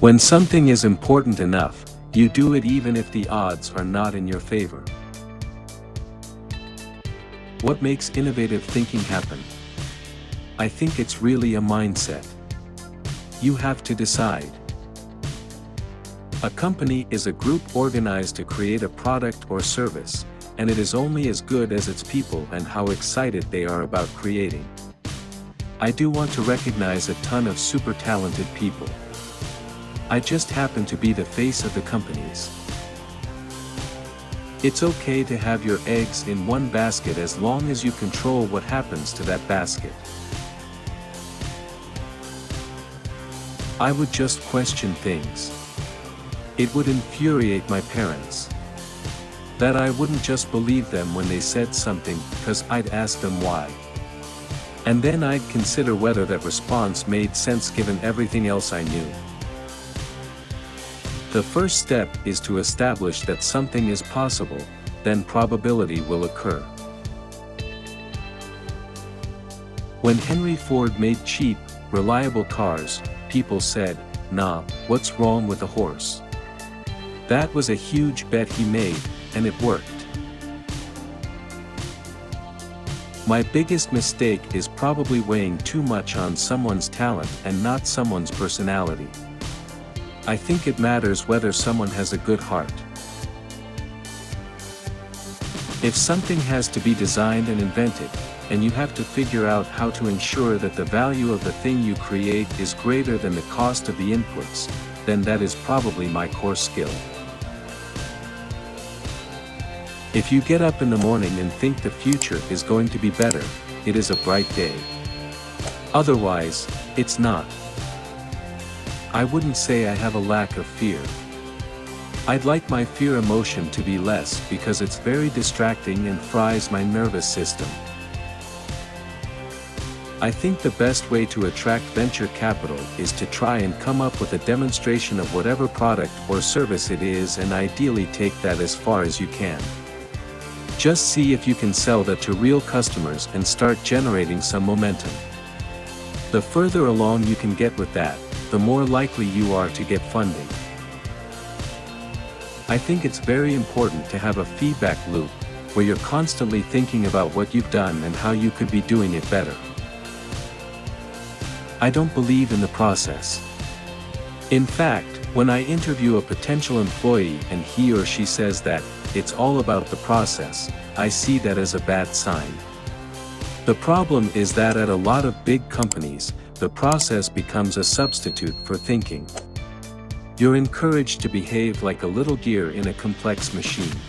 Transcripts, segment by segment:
When something is important enough, you do it even if the odds are not in your favor. What makes innovative thinking happen? I think it's really a mindset. You have to decide. A company is a group organized to create a product or service, and it is only as good as its people and how excited they are about creating. I do want to recognize a ton of super talented people. I just happen to be the face of the companies. It's okay to have your eggs in one basket as long as you control what happens to that basket. I would just question things. It would infuriate my parents. That I wouldn't just believe them when they said something, because I'd ask them why. And then I'd consider whether that response made sense given everything else I knew. The first step is to establish that something is possible, then probability will occur. When Henry Ford made cheap, reliable cars, people said, "Nah, what's wrong with a horse?" That was a huge bet he made, and it worked. My biggest mistake is probably weighing too much on someone's talent and not someone's personality. I think it matters whether someone has a good heart. If something has to be designed and invented, and you have to figure out how to ensure that the value of the thing you create is greater than the cost of the inputs, then that is probably my core skill. If you get up in the morning and think the future is going to be better, it is a bright day. Otherwise, it's not. I wouldn't say I have a lack of fear. I'd like my fear emotion to be less because it's very distracting and fries my nervous system. I think the best way to attract venture capital is to try and come up with a demonstration of whatever product or service it is and ideally take that as far as you can. Just see if you can sell that to real customers and start generating some momentum. The further along you can get with that, the more likely you are to get funding. I think it's very important to have a feedback loop, where you're constantly thinking about what you've done and how you could be doing it better. I don't believe in the process. In fact, when I interview a potential employee and he or she says that it's all about the process, I see that as a bad sign. The problem is that at a lot of big companies, the process becomes a substitute for thinking. You're encouraged to behave like a little gear in a complex machine.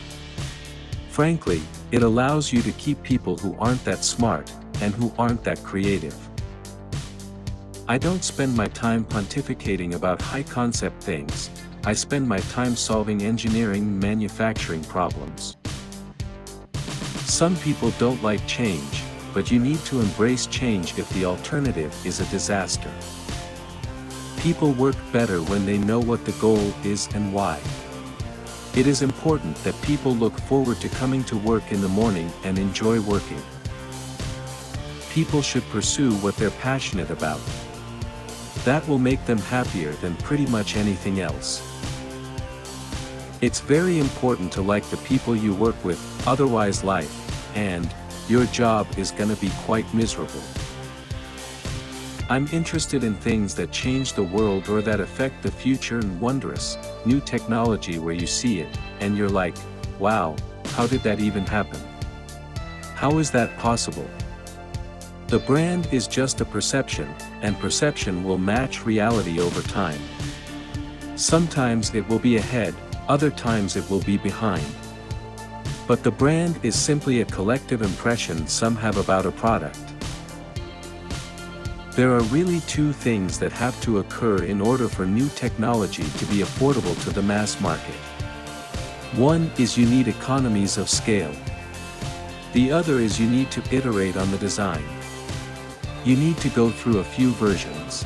Frankly, it allows you to keep people who aren't that smart, and who aren't that creative. I don't spend my time pontificating about high-concept things. I spend my time solving engineering, manufacturing problems. Some people don't like change, but you need to embrace change if the alternative is a disaster. People work better when they know what the goal is and why. It is important that people look forward to coming to work in the morning and enjoy working. People should pursue what they're passionate about. That will make them happier than pretty much anything else. It's very important to like the people you work with, otherwise life, and your job is gonna be quite miserable. I'm interested in things that change the world or that affect the future, and wondrous, new technology where you see it, and you're like, wow, how did that even happen? How is that possible? The brand is just a perception, and perception will match reality over time. Sometimes it will be ahead, other times it will be behind. But the brand is simply a collective impression some have about a product. There are really two things that have to occur in order for new technology to be affordable to the mass market. One is you need economies of scale. The other is you need to iterate on the design. You need to go through a few versions.